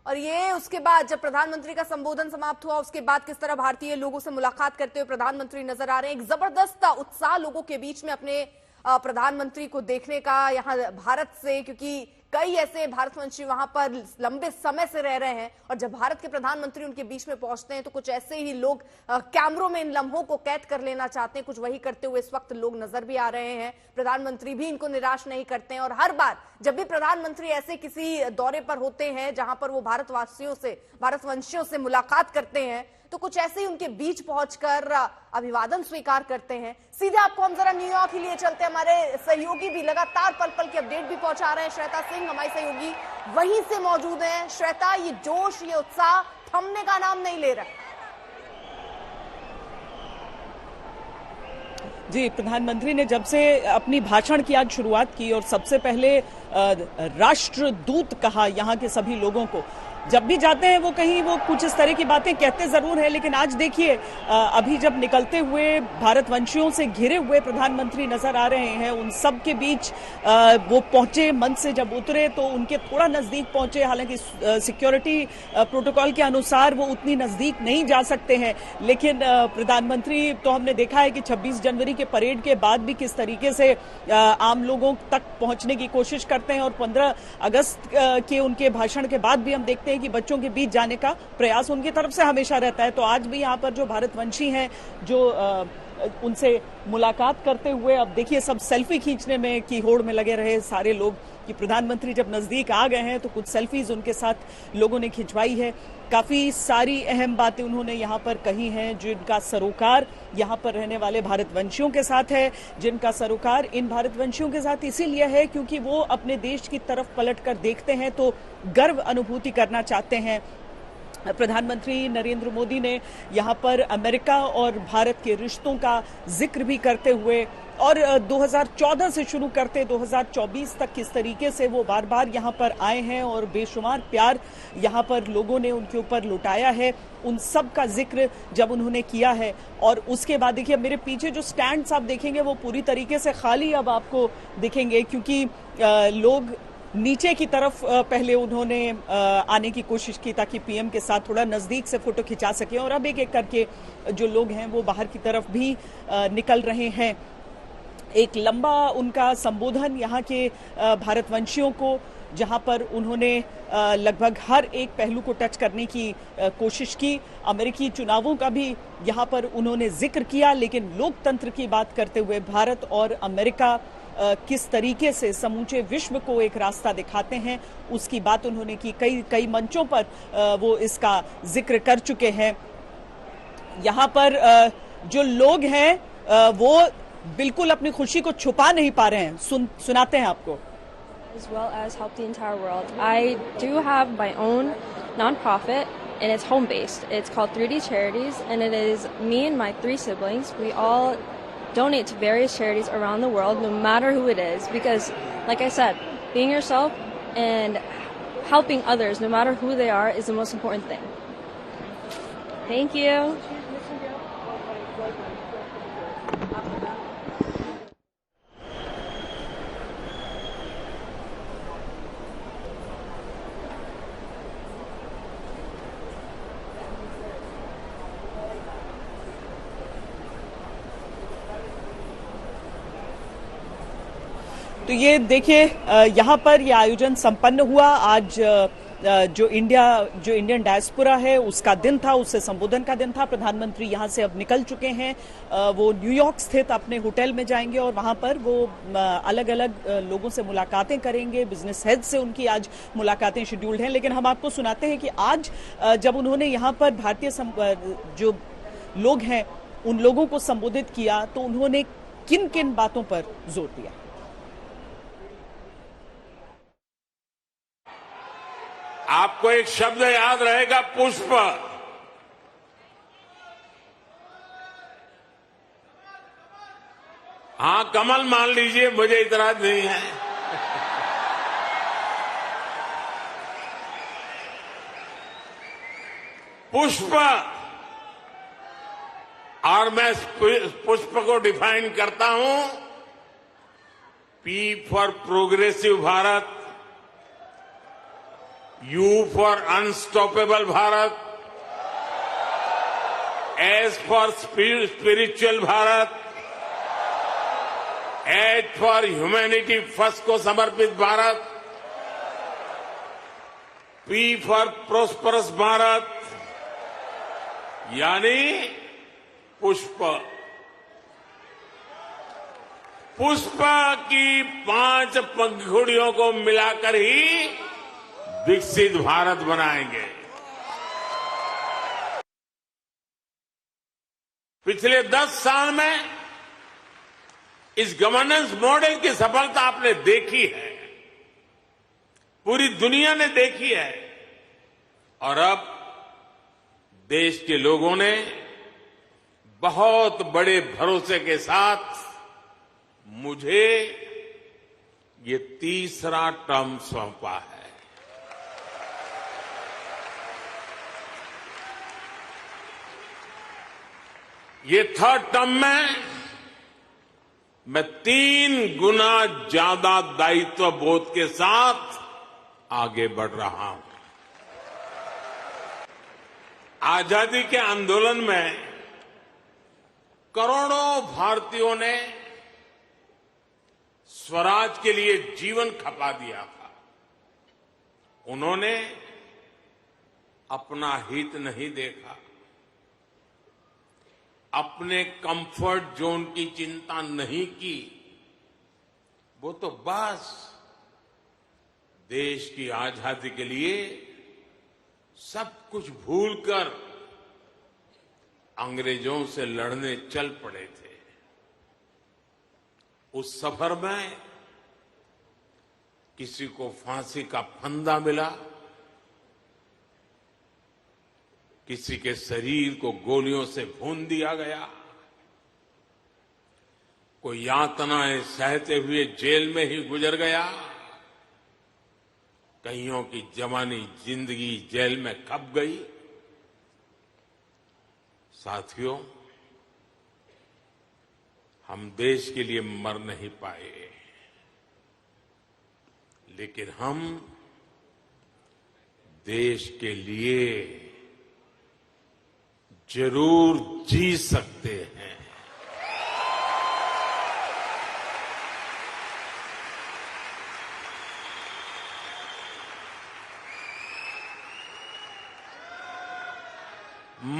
और ये उसके बाद जब प्रधानमंत्री का संबोधन समाप्त हुआ उसके बाद किस तरह भारतीय लोगों से मुलाकात करते हुए प्रधानमंत्री नजर आ रहे हैं। एक जबरदस्त उत्साह लोगों के बीच में अपने प्रधानमंत्री को देखने का यहाँ भारत से, क्योंकि कई ऐसे भारतवंशी वहां पर लंबे समय से रह रहे हैं और जब भारत के प्रधानमंत्री उनके बीच में पहुंचते हैं तो कुछ ऐसे ही लोग कैमरों में इन लम्हों को कैद कर लेना चाहते हैं। कुछ वही करते हुए इस वक्त लोग नजर भी आ रहे हैं। प्रधानमंत्री भी इनको निराश नहीं करते हैं और हर बार जब भी प्रधानमंत्री ऐसे किसी दौरे पर होते हैं जहां पर वो भारतवासियों से, भारतवंशियों से मुलाकात करते हैं तो कुछ ऐसे ही उनके बीच पहुंचकर अभिवादन स्वीकार करते हैं। सीधे आपको हम जरा न्यूयॉर्क ही लिए चलते हैं। हमारे सहयोगी भी लगातार पल पल की अपडेट भी पहुंचा रहे हैं। श्वेता सिंह हमारी सहयोगी वहीं से मौजूद हैं। श्वेता, ये जोश, ये उत्साह थमने का नाम नहीं ले रहा। जी, प्रधानमंत्री ने जब से अपनी भाषण की आज शुरुआत की और सबसे पहले राष्ट्रदूत कहा यहाँ के सभी लोगों को, जब भी जाते हैं वो कहीं वो कुछ इस तरह की बातें कहते जरूर हैं, लेकिन आज देखिए अभी जब निकलते हुए भारतवंशियों से घिरे हुए प्रधानमंत्री नजर आ रहे हैं, उन सब के बीच वो पहुंचे। मंच से जब उतरे तो उनके थोड़ा नजदीक पहुंचे, हालांकि सिक्योरिटी प्रोटोकॉल के अनुसार वो उतनी नजदीक नहीं जा सकते हैं, लेकिन प्रधानमंत्री तो हमने देखा है कि 26 जनवरी के परेड के बाद भी किस तरीके से आम लोगों तक पहुंचने की कोशिश करते हैं और 15 अगस्त के उनके भाषण के बाद भी हम देखते हैं कि बच्चों के बीच जाने का प्रयास उनकी तरफ से हमेशा रहता है। तो आज भी यहाँ पर जो भारतवंशी हैं जो उनसे मुलाकात करते हुए, अब देखिए सब सेल्फी खींचने में की होड़ में लगे रहे सारे लोग कि प्रधानमंत्री जब नजदीक आ गए हैं तो कुछ सेल्फीज उनके साथ लोगों ने खिंचवाई है। काफी सारी अहम बातें उन्होंने यहाँ पर कही हैं, जिनका सरोकार यहाँ पर रहने वाले भारतवंशियों के साथ है, जिनका सरोकार इन भारतवंशियों के साथ इसीलिए है क्योंकि वो अपने देश की तरफ पलट कर देखते हैं तो गर्व अनुभूति करना चाहते हैं। प्रधानमंत्री नरेंद्र मोदी ने यहाँ पर अमेरिका और भारत के रिश्तों का जिक्र भी करते हुए और 2014 से शुरू करते 2024 तक किस तरीके से वो बार बार यहाँ पर आए हैं और बेशुमार प्यार यहाँ पर लोगों ने उनके ऊपर लुटाया है, उन सब का जिक्र जब उन्होंने किया है। और उसके बाद देखिए मेरे पीछे जो स्टैंड्स आप देखेंगे वो पूरी तरीके से खाली अब आपको दिखेंगे, क्योंकि लोग नीचे की तरफ पहले उन्होंने आने की कोशिश की ताकि पीएम के साथ थोड़ा नजदीक से फोटो खिंचा सके और अब एक एक करके जो लोग हैं वो बाहर की तरफ भी निकल रहे हैं। एक लंबा उनका संबोधन यहाँ के भारतवंशियों को, जहां पर उन्होंने लगभग हर एक पहलू को टच करने की कोशिश की। अमेरिकी चुनावों का भी यहाँ पर उन्होंने जिक्र किया, लेकिन लोकतंत्र की बात करते हुए भारत और अमेरिका किस तरीके से समूचे विश्व को एक रास्ता दिखाते हैं उसकी बात उन्होंने की। कई मंचों पर वो इसका जिक्र कर चुके हैं। यहाँ पर जो लोग हैं वो बिल्कुल अपनी खुशी को छुपा नहीं पा रहे हैं। सुनाते हैं आपको। As well as help the entire world. I do have my own nonprofit and it's home-based. It's called 3D Charities and it is me and my 3 siblings. We all donate to various charities around the world, no matter who it is, because like I said, being yourself and helping others, no matter who they are, is the most important thing. Thank you. तो ये देखिए यहाँ पर ये आयोजन संपन्न हुआ। आज जो इंडियन डायस्पोरा है उसका दिन था, उससे संबोधन का दिन था। प्रधानमंत्री यहाँ से अब निकल चुके हैं, वो न्यूयॉर्क स्थित अपने होटल में जाएंगे और वहाँ पर वो अलग अलग लोगों से मुलाकातें करेंगे। बिजनेस हेड से उनकी आज मुलाकातें शेड्यूल्ड हैं, लेकिन हम आपको सुनाते हैं कि आज जब उन्होंने यहाँ पर भारतीय जो लोग हैं उन लोगों को संबोधित किया तो उन्होंने किन किन बातों पर जोर दिया। आपको एक शब्द याद रहेगा, पुष्प। हाँ, कमल मान लीजिए, मुझे इतराज नहीं है। पुष्प, और मैं पुष्प को डिफाइन करता हूं, P for progressive Bharat, you for unstoppable Bharat, S for spiritual Bharat, H for humanity first को समर्पित Bharat, P for prosperous Bharat, यानी पुष्प। पुष्प की 5 पंखुड़ियों को मिलाकर ही विकसित भारत बनाएंगे। पिछले 10 साल में इस गवर्नेंस मॉडल की सफलता आपने देखी है, पूरी दुनिया ने देखी है, और अब देश के लोगों ने बहुत बड़े भरोसे के साथ मुझे ये तीसरा टर्म सौंपा है। ये थर्ड टर्म में मैं 3 गुना ज्यादा दायित्व बोध के साथ आगे बढ़ रहा हूं। आजादी के आंदोलन में करोड़ों भारतीयों ने स्वराज के लिए जीवन खपा दिया था। उन्होंने अपना हित नहीं देखा, अपने कंफर्ट जोन की चिंता नहीं की। वो तो बस देश की आजादी के लिए सब कुछ भूलकर अंग्रेजों से लड़ने चल पड़े थे। उस सफर में किसी को फांसी का फंदा मिला, किसी के शरीर को गोलियों से भून दिया गया, कोई यातनाएं सहते हुए जेल में ही गुजर गया, कईयों की जवानी जिंदगी जेल में खप गई। साथियों, हम देश के लिए मर नहीं पाए, लेकिन हम देश के लिए जरूर जी सकते हैं।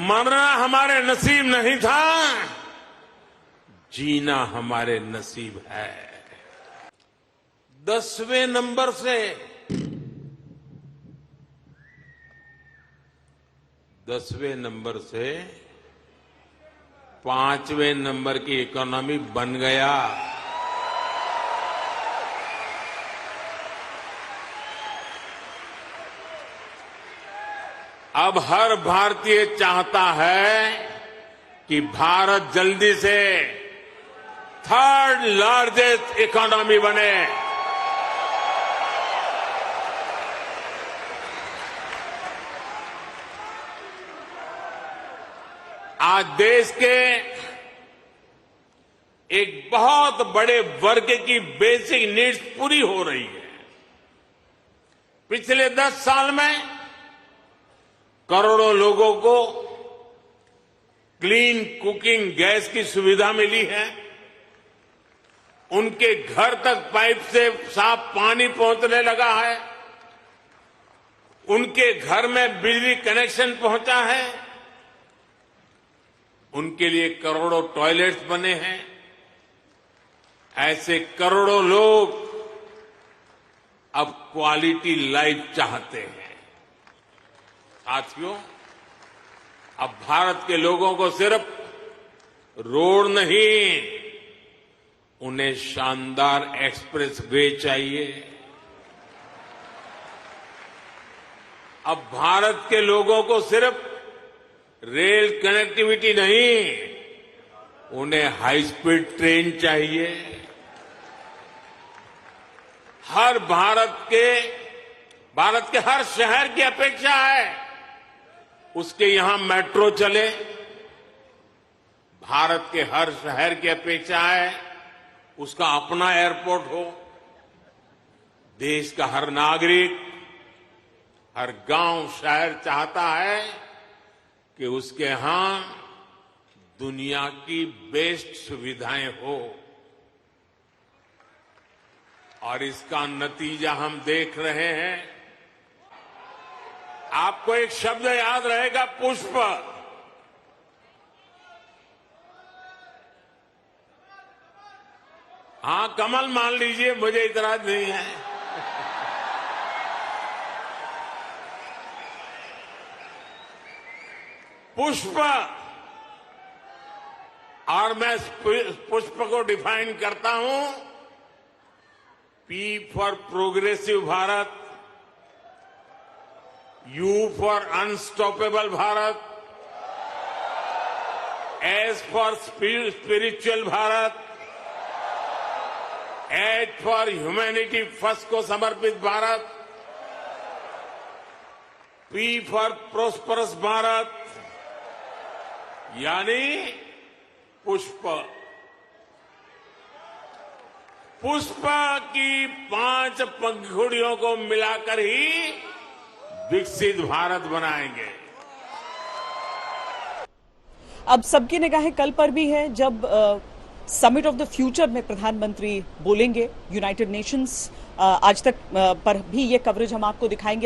मरना हमारे नसीब नहीं था, जीना हमारे नसीब है। 10वें नंबर से 5वें नंबर की इकोनॉमी बन गया। अब हर भारतीय चाहता है कि भारत जल्दी से 3rd लार्जेस्ट इकोनॉमी बने। आज देश के एक बहुत बड़े वर्ग की बेसिक नीड्स पूरी हो रही है। पिछले 10 साल में करोड़ों लोगों को क्लीन कुकिंग गैस की सुविधा मिली है, उनके घर तक पाइप से साफ पानी पहुंचने लगा है, उनके घर में बिजली कनेक्शन पहुंचा है, उनके लिए करोड़ों टॉयलेट्स बने हैं। ऐसे करोड़ों लोग अब क्वालिटी लाइफ चाहते हैं। साथियों, अब भारत के लोगों को सिर्फ रोड नहीं, उन्हें शानदार एक्सप्रेस वे चाहिए। अब भारत के लोगों को सिर्फ रेल कनेक्टिविटी नहीं, उन्हें हाई स्पीड ट्रेन चाहिए। भारत के हर शहर की अपेक्षा है उसके यहां मेट्रो चले। भारत के हर शहर की अपेक्षा है उसका अपना एयरपोर्ट हो। देश का हर नागरिक, हर गांव शहर चाहता है कि उसके यहां दुनिया की बेस्ट सुविधाएं हो और इसका नतीजा हम देख रहे हैं। आपको एक शब्द याद रहेगा, पुष्प। हां, कमल मान लीजिए, मुझे इतराज नहीं है। पुष्प, और मैं पुष्प को डिफाइन करता हूं, P for progressive Bharat, U for unstoppable Bharat, S for spiritual Bharat, H for humanity first को समर्पित Bharat, P for prosperous Bharat, यानी पुष्प। पुष्प की 5 पंखुड़ियों को मिलाकर ही विकसित भारत बनाएंगे। अब सबकी निगाहें कल पर भी है, जब समिट ऑफ द फ्यूचर में प्रधानमंत्री बोलेंगे। यूनाइटेड नेशंस आज तक पर भी ये कवरेज हम आपको दिखाएंगे।